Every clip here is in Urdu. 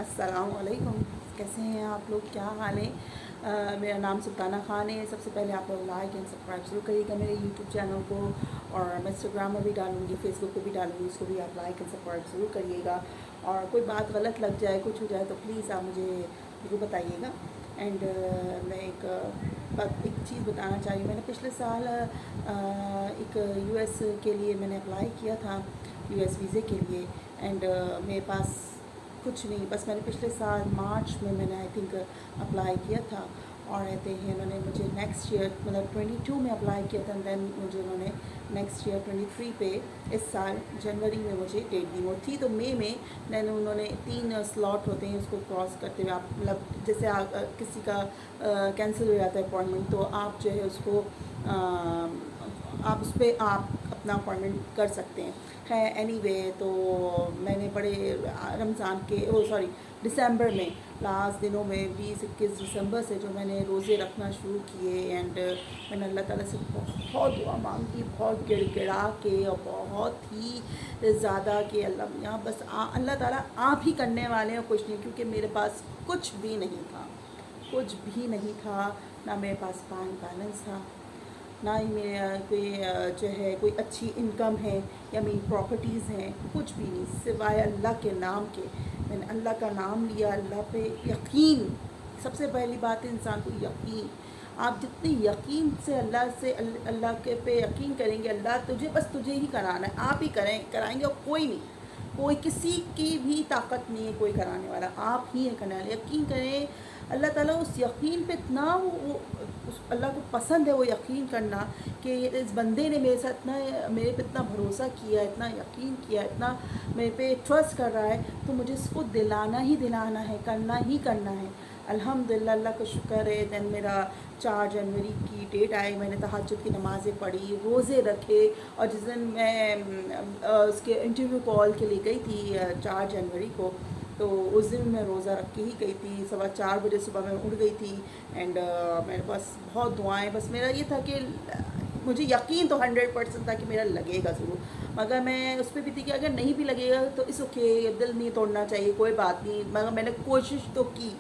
السلام علیکم، کیسے ہیں آپ لوگ؟ کیا حال ہے؟ میرا نام سلطانہ خان ہے۔ سب سے پہلے آپ لوگ لائک اینڈ سبسکرائب ضرور کریے گا میرے یوٹیوب چینل کو، اور میں انسٹاگرام میں بھی ڈالوں گی، فیس بک پہ بھی ڈالوں گی، اس کو بھی آپ لائک اینڈ سبسکرائب ضرور کریے گا۔ اور کوئی بات غلط لگ جائے، کچھ ہو جائے تو پلیز آپ مجھے ضرور بتائیے گا۔ اینڈ میں ایک چیز بتانا چاہیے، میں نے پچھلے سال ایک یو ایس کے لیے میں نے اپلائی کیا تھا، یو ایس ویزے کے لیے۔ اینڈ میرے پاس کچھ نہیں، بس میں نے پچھلے سال مارچ میں نے آئی تھنک اپلائی کیا تھا، اور رہتے ہیں انہوں نے مجھے نیکسٹ ایئر مطلب 22 میں اپلائی کیا تھا، دین مجھے انہوں نے نیکسٹ ایئر 23 پہ اس سال جنوری میں مجھے ڈیٹ دی وہ تھی، تو مئی میں دین انہوں نے 3 سلاٹ ہوتے ہیں، اس کو کراس کرتے ہوئے آپ مطلب جیسے کسی کا کینسل ہو جاتا ہے اپوائنٹمنٹ، تو آپ جو ہے اس کو آپ اس پہ آپ اپنا اپوائنٹمنٹ کر سکتے ہیں۔ خیر اینی وے، تو میں نے بڑے رمضان کے دسمبر میں لاسٹ دنوں میں 20-21 دسمبر سے جو میں نے روزے رکھنا شروع کیے، اینڈ میں نے اللہ تعالیٰ سے بہت دعا مانگی، بہت گڑ گڑا کے اور بہت ہی زیادہ کہ اللہ میاں بس اللہ تعالیٰ آپ ہی کرنے والے ہیں، کچھ نہیں، کیونکہ میرے پاس کچھ بھی نہیں تھا، کچھ بھی نہیں تھا، نہ میرے پاس بینک بیلنس تھا، نہ ہی میرا کوئی جو ہے کوئی اچھی انکم ہے یا میری پراپرٹیز ہیں، کچھ بھی نہیں سوائے اللہ کے نام کے۔ میں نے اللہ کا نام لیا، اللہ پہ یقین، سب سے پہلی بات ہے انسان کو یقین۔ آپ جتنے یقین سے اللہ کے پہ یقین کریں گے، اللہ تجھے ہی کرانا ہے، آپ ہی کرائیں گے، اور کوئی نہیں، کوئی کسی کی بھی طاقت نہیں ہے کوئی کرانے والا، آپ ہی ہیں کرنے والے۔ یقین کریں، اللہ تعالیٰ اس یقین پہ اتنا اس اللہ کو پسند ہے وہ یقین کرنا، کہ اس بندے نے میرے پہ اتنا بھروسہ کیا، اتنا یقین کیا، اتنا میرے پہ ٹرسٹ کر رہا ہے، تو مجھے اس کو دلانا ہے، کرنا ہی کرنا ہے۔ الحمدللہ، اللہ کا شکر ہے۔ دین میرا 4 جنوری کی ڈیٹ آئی، میں نے تہجد کی نمازیں پڑھی، روزے رکھے، اور جس دن میں اس کے انٹرویو کال کے لیے گئی تھی 4 جنوری کو، تو اس دن میں روزہ رکھ کے ہی گئی تھی، 4:15 بجے صبح میں اٹھ گئی تھی، اینڈ میرے پاس بہت دعائیں، بس میرا یہ تھا کہ مجھے یقین تو 100% تھا کہ میرا لگے گا ضرور، مگر میں اس پہ بھی تھی کہ اگر نہیں بھی لگے گا تو اس اوکے، دل نہیں توڑنا چاہیے، کوئی بات نہیں، مگر میں نے کوشش تو کی،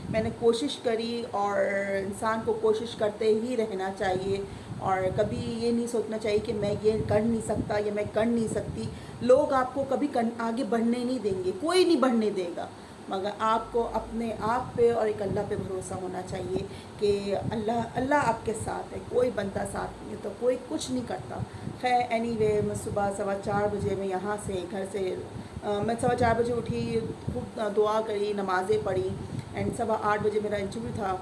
میں نے کوشش کری، اور انسان کو کوشش کرتے ہی رہنا چاہیے، اور کبھی یہ نہیں سوچنا چاہیے کہ میں یہ کر نہیں سکتا یا میں کر نہیں سکتی۔ لوگ آپ کو کبھی آگے بڑھنے نہیں دیں گے، کوئی نہیں بڑھنے دے گا، مگر آپ کو اپنے آپ پہ اور ایک اللہ پہ بھروسہ ہونا چاہیے کہ اللہ آپ کے ساتھ ہے، کوئی بندہ ساتھ نہیں ہے تو کوئی کچھ نہیں کرتا۔ خیر اینی وے، میں صبح 4:15 بجے میں یہاں سے گھر سے میں 4:15 بجے اٹھی، خوب دعا کری، نمازیں پڑھی، اینڈ 8:15 بجے میرا انٹرویو تھا،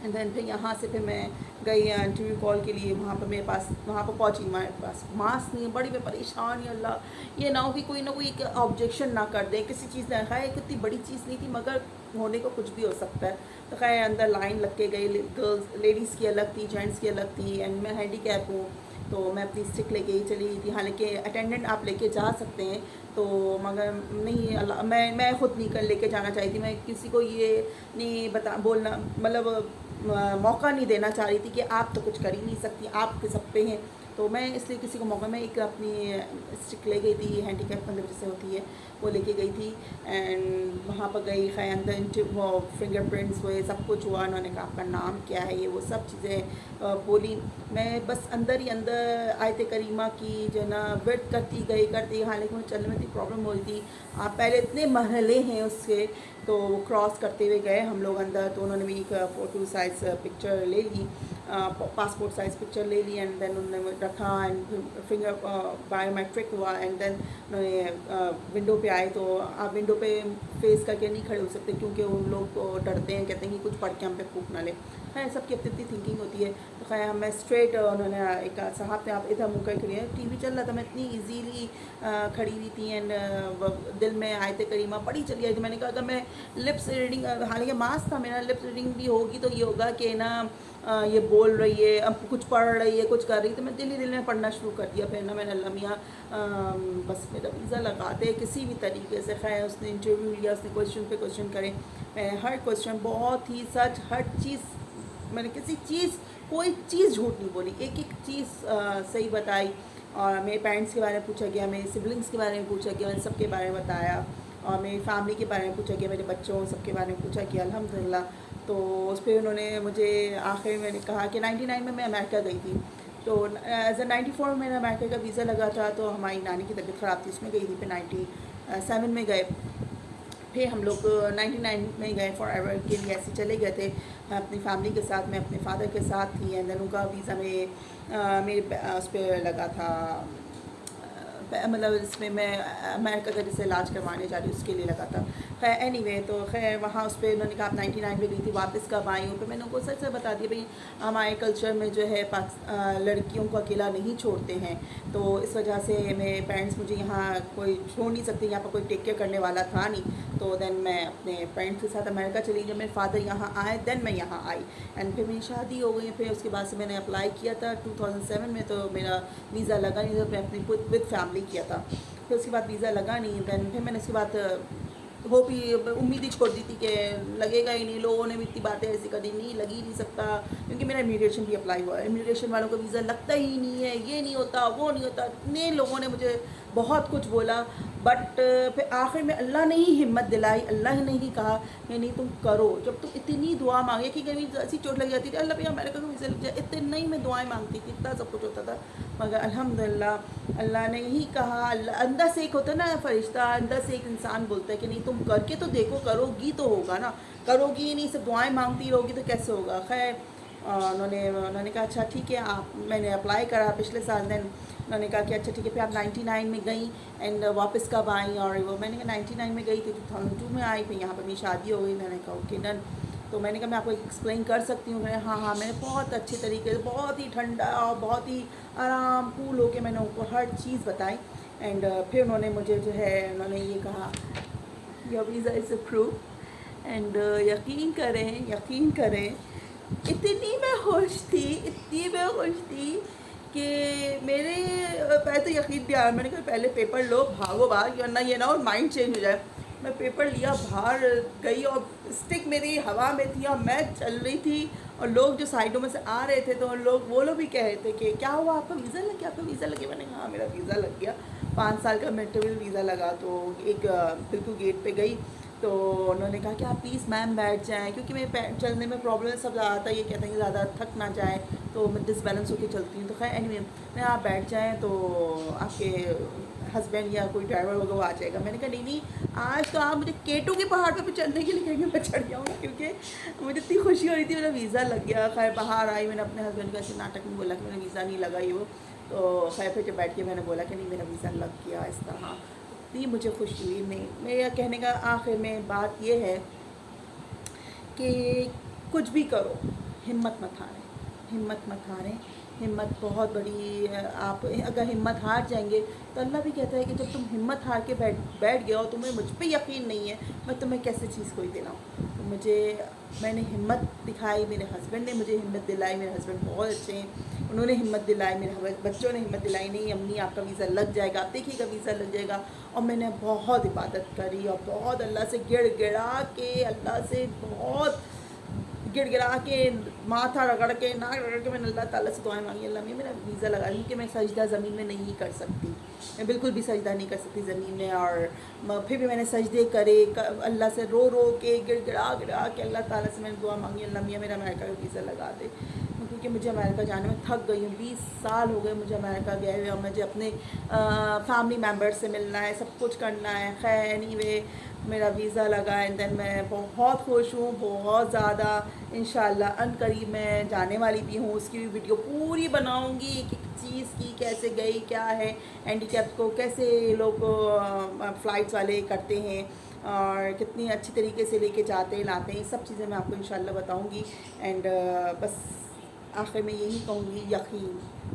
اینڈ دین پھر یہاں سے پھر میں گئی انٹرویو کال کے لیے، وہاں پہ میرے پاس وہاں پہ پہنچی، میرے پاس ماسک نہیں ہے، بڑی میں پریشان، یا اللہ یہ نہ ہو کہ کوئی نہ کوئی آبجیکشن نہ کر دے کسی چیز نہ، خیر اتنی بڑی چیز نہیں تھی، مگر ہونے کو کچھ بھی ہو سکتا ہے، تو خیر اندر لائن لگ کے گئی، گرلس لیڈیز کی الگ تھی، جینٹس کی الگ تھی، اینڈ میں ہینڈی کیپ ہوں، تو میں اپنی اسٹک لے کے ہی چلی گئی تھی، حالانکہ اٹینڈنٹ آپ لے کے جا سکتے ہیں، تو مگر نہیں، میں خود نہیں لے کے جانا چاہتی تھی، میں کسی کو یہ نہیں بولنا مطلب موقع نہیں دینا چاہ رہی تھی کہ آپ تو کچھ کر ہی نہیں سکتی، آپ کے سب پہ ہیں، تو میں اس لیے کسی کو موقع، میں ایک اپنی اسٹک لے گئی تھی، ہینڈی کیپ مطلب جیسے ہوتی ہے وہ لے کے گئی تھی، اینڈ وہاں پر گئی، خیر اندر وہ فنگر پرنٹس ہوئے، سب کچھ ہوا، انہوں نے کہا آپ کا نام کیا ہے، یہ وہ سب چیزیں بولی، میں بس اندر ہی اندر آیت کریمہ کی جو ہے نا ورد کرتی، حالانکہ مجھے چلنے میں اتنی پرابلم ہو رہی تھی، آپ پہلے اتنے مرحلے ہیں اس کے، تو وہ کراس کرتے ہوئے گئے ہم لوگ اندر، تو انہوں نے بھی ایک فوٹو سائز پکچر لے لی، پاسپورٹ سائز پکچر لے لی، اینڈ دین انہوں نے رکھا، اینڈ فنگر بایو میٹرک ہوا، اینڈ دین انہوں نے ونڈو پہ آئے، تو آپ ونڈو پہ فیس کر کے نہیں کھڑے ہو سکتے، کیونکہ ان لوگ ڈرتے ہیں، کہتے ہیں کہ کچھ پڑھ کے ہم پہ پھونک نہ لے، خیر سب کی اپنی تھنکنگ ہوتی ہے، تو خیر ہمیں اسٹریٹ انہوں نے ایک صاحب نے، آپ ادھر منہ کر کھڑی ہیں، ٹی وی چل رہا تھا، میں اتنی ایزیلی کھڑی ہوئی تھی، اینڈ دل میں آیت کریمہ پڑھی چلی آئی تھی، میں نے کہا اگر میں لپس ریڈنگ، حالانکہ ماسک تھا میرا، لپس ریڈنگ بھی ہوگی تو یہ ہوگا کہ نا یہ بول رہی ہے، اب کچھ پڑھ رہی ہے، کچھ کر رہی ہے، تو میں دل ہی دل میں پڑھنا شروع کر دیا، پھر نا میں نے اللہ میاں بس میرا ویزا لگا دے کسی بھی طریقے سے، خیر اس نے انٹرویو لیا، اس نے کویشچن پہ کویشچن کرے، میں ہر کویشچن بہت ہی سچ، ہر چیز میں نے کوئی چیز جھوٹ نہیں بولی، ایک چیز صحیح بتائی، اور میرے پیرنٹس کے بارے میں پوچھا گیا، میرے سبلنگس کے بارے میں پوچھا گیا، میں نے سب کے بارے میں بتایا، اور میری فیملی کے بارے میں پوچھا گیا, میرے بچوں سب کے بارے میں پوچھا گیا الحمدللہ. تو اس پہ انہوں نے مجھے آخر میں نے کہا کہ 99 میں امریکہ گئی تھی, تو ایز اے 94 میں امریکہ کا ویزا لگا تھا, تو ہماری نانی کی طبیعت خراب تھی, اس میں گئی تھی. پھر 97 میں گئے, پھر ہم لوگ 99 میں گئے فار ایور کے لیے, ایسے چلے گئے تھے اپنی فیملی کے ساتھ. میں اپنے فادر کے ساتھ تھی, اینڈ دین ان کا ویزا میرے اس پہ لگا تھا, مطلب اس میں امریکہ کا جسے علاج کروانے جا رہی اس کے لیے لگا تھا. خیر اینی وے, تو خیر وہاں اس پہ انہوں نے کہا آپ 99 میں گئی تھی, واپس کب آئی ہوں. پھر میں نے ان کو سچ سے بتا دیا بھائی ہمارے کلچر میں جو ہے لڑکیوں کو اکیلا نہیں چھوڑتے ہیں, تو اس وجہ سے میرے پیرنٹس مجھے یہاں کوئی چھوڑ نہیں سکتے, یہاں پر کوئی ٹیک کیئر کرنے والا تھا نہیں. تو دین میں اپنے پیرنٹس کے ساتھ امریکہ چلی. جب میرے فادر یہاں آئے دین میں یہاں آئی, اینڈ پھر میری شادی ہو گئی. پھر اس کے بعد سے میں نے اپلائی کیا تھا 2007 میں, تو میرا ویزا لگا نہیں, تو میں اپنی ود فیملی کیا تھا. پھر اس کے بعد ویزا لگا نہیں. دین پھر میں نے اس کے بعد وہ بھی امید ہی چھوڑ دی تھی کہ لگے گا ہی نہیں. لوگوں نے بھی اتنی باتیں ایسی کر دی, نہیں لگ ہی نہیں سکتا, کیونکہ میرا امیگریشن بھی اپلائی ہوا ہے. امیگریشن والوں کو ویزا لگتا ہی نہیں ہے, یہ نہیں ہوتا وہ نہیں ہوتا. اتنے لوگوں نے مجھے بہت کچھ بولا, بٹ پھر آخر میں اللہ نے ہی ہمت دلائی, اللہ نے ہی کہا کہ نہیں تم کرو. جب تم اتنی دعا مانگے کہ کبھی ایسی چوٹ لگ جاتی تھی, اللہ بھائی امریکہ کو ویزا لگ جائے, اتنا ہی میں دعائیں مانگتی تھی, اتنا سب کچھ ہوتا تھا. مگر الحمدللہ اللہ نے ہی کہا. اللہ اندر سے ایک ہوتا ہے نا فرشتہ, اندر سے ایک انسان بولتا ہے کہ نہیں تم کر کے تو دیکھو, کرو گی تو ہوگا نا, کرو گی نہیں صرف دعائیں مانگتی رہو گی تو کیسے ہوگا. خیر انہوں نے کہا اچھا ٹھیک ہے آپ, میں نے اپلائی کرا پچھلے سال. دین انہوں نے کہا کہ اچھا ٹھیک ہے, پھر آپ 99 میں گئیں اینڈ واپس کب آئیں. اور وہ میں نے کہا 99 میں گئی تھی, 2002 میں آئی. پھر یہاں پر میری شادی ہو گئی. میں نے کہا اوکے ڈن. تو میں نے کہا میں آپ کو ایکسپلین کر سکتی ہوں. ہاں میں نے بہت اچھے طریقے سے, بہت ہی ٹھنڈا اور بہت ہی آرام کول ہو کے میں نے ان کو ہر چیز بتائی. اینڈ پھر انہوں نے مجھے جو ہے انہوں نے یہ کہا your visa is approved, and یقین کریں اتنی میں خوش تھی کہ میرے پہلے تو یقین نہیں آیا. میں نے کہا پہلے پیپر لو, بھاگو باہر, ورنہ یہ نہ ہو مائنڈ چینج ہو جائے. میں پیپر لیا, باہر گئی, اور اسٹک میری ہوا میں تھی اور میں چل رہی تھی, اور لوگ جو سائڈوں میں سے آ رہے تھے تو وہ لوگ بھی کہہ رہے تھے کہ کیا ہوا آپ کا ویزا لگ گیا, آپ کا ویزا لگ گیا. میں نے کہا ہاں میرا ویزا لگ گیا, 5 سال کا میٹرول ویزا لگا. تو ایک بالکل گیٹ پہ گئی, تو انہوں نے کہا کہ آپ پلیز میم بیٹھ جائیں, کیونکہ میرے چلنے میں پرابلم سب زیادہ آتا ہے, یہ کہتے ہیں کہ زیادہ تھک نہ جائیں, تو میں ڈس بیلنس ہو کے چلتی ہوں. تو خیر اینی وے آپ بیٹھ جائیں, تو آپ کے ہسبینڈ یا کوئی ڈرائیور ہوگا وہ آ جائے گا. میں نے کہا نہیں آج تو آپ مجھے کیٹو کے پہاڑ پہ چڑھنے کے لیے کہیں گے, میں چڑھ جاؤں گا, کیونکہ مجھے اتنی خوشی ہو رہی تھی میرا ویزا لگ گیا. خیر باہر آئی, میں نے اپنے ہسبینڈ کو ایسے ناٹک میں بولا کہ میرا ویزا نہیں لگا یہ وہ. تو خیر پھر جب بیٹھ کے میں نے بولا کہ نہیں میرا ویزا لگ گیا اس طرح, اتنی مجھے خوشی ہوئی. نہیں میرا کہنے کا آخر میں بات یہ ہے کہ کچھ بھی کرو, ہمت مت ہاریں. ہمت بہت بڑی, آپ اگر ہمت ہار جائیں گے تو اللہ بھی کہتا ہے کہ جب تم ہمت ہار کے بیٹھ گئے ہو, تمہیں مجھ پہ یقین نہیں ہے, میں تمہیں کیسے چیز کوئی دلاؤں. تو میں نے ہمت دکھائی, میرے ہسبینڈ نے مجھے ہمت دلائی. میرے ہسبینڈ بہت اچھے ہیں, انہوں نے ہمت دلائی, میرے بچوں نے ہمت دلائی, نہیں امی آپ کا ویزا لگ جائے گا, آپ دیکھیے گا ویزا لگ جائے گا. اور میں نے بہت عبادت کری, اور بہت اللہ سے گڑ گڑا کے ماتھا رگڑ کے ناک رگڑ کے میں نے اللہ تعالیٰ سے دعائیں مانگی, اللہ میں میرا ویزا لگا, کیونکہ میں سجدہ زمین میں نہیں کر سکتی, میں بالکل بھی سجدہ نہیں کر سکتی زمین میں. اور پھر بھی میں نے سجدے کرے, اللہ سے رو کے گڑ گڑا کے اللہ تعالیٰ سے میں نے دعا مانگی, اللہ میاں میرا امریکہ کا ویزا لگا دے, کیونکہ مجھے امریکہ جانے میں تھک گئی ہوں. 20 سال ہو گئے مجھے امریکہ گئے ہوئے, اور مجھے اپنے فیملی ممبر سے ملنا ہے, سب کچھ کرنا ہے. خیر اینی وے میرا ویزا لگا, اینڈ دین میں بہت خوش ہوں, بہت زیادہ. انشاءاللہ ان قریب میں جانے والی بھی ہوں, اس کی بھی ویڈیو پوری بناؤں گی, ایک ایک چیز کی, کیسے گئی, کیا ہے ہینڈی کیپ کو کیسے لوگ فلائٹس والے کرتے ہیں, اور کتنی اچھی طریقے سے لے کے جاتے ہیں لاتے ہیں, یہ سب چیزیں میں آپ کو انشاءاللہ بتاؤں گی. اینڈ بس آخر میں یہی کہوں گی,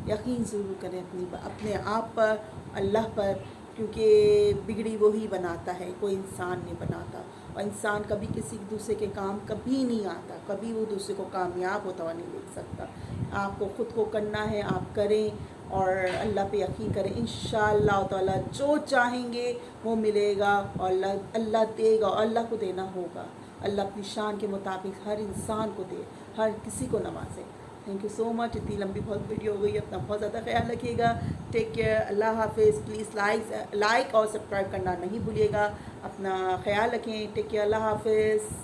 یقین ضرور کریں اپنے آپ پر, اللہ پر, کیونکہ بگڑی وہی بناتا ہے, کوئی انسان نہیں بناتا. اور انسان کبھی کسی دوسرے کے کام کبھی نہیں آتا, کبھی وہ دوسرے کو کامیاب ہوتا ہوا نہیں دیکھ سکتا. آپ کو خود کو کرنا ہے, آپ کریں, اور اللہ پہ یقین کریں. انشاءاللہ تعالیٰ جو چاہیں گے وہ ملے گا, اور اللہ دے گا, اور اللہ کو دینا ہوگا. اللہ اپنی شان کے مطابق ہر انسان کو دے, ہر کسی کو نوازے. تھینک یو سو مچ. اتنی لمبی بہت ویڈیو ہو گئی. اپنا بہت زیادہ خیال رکھیے گا. Take care. اللہ حافظ. پلیز لائک اور سبسکرائب کرنا نہیں بھولیے گا. اپنا خیال رکھیں. Take care. اللہ حافظ.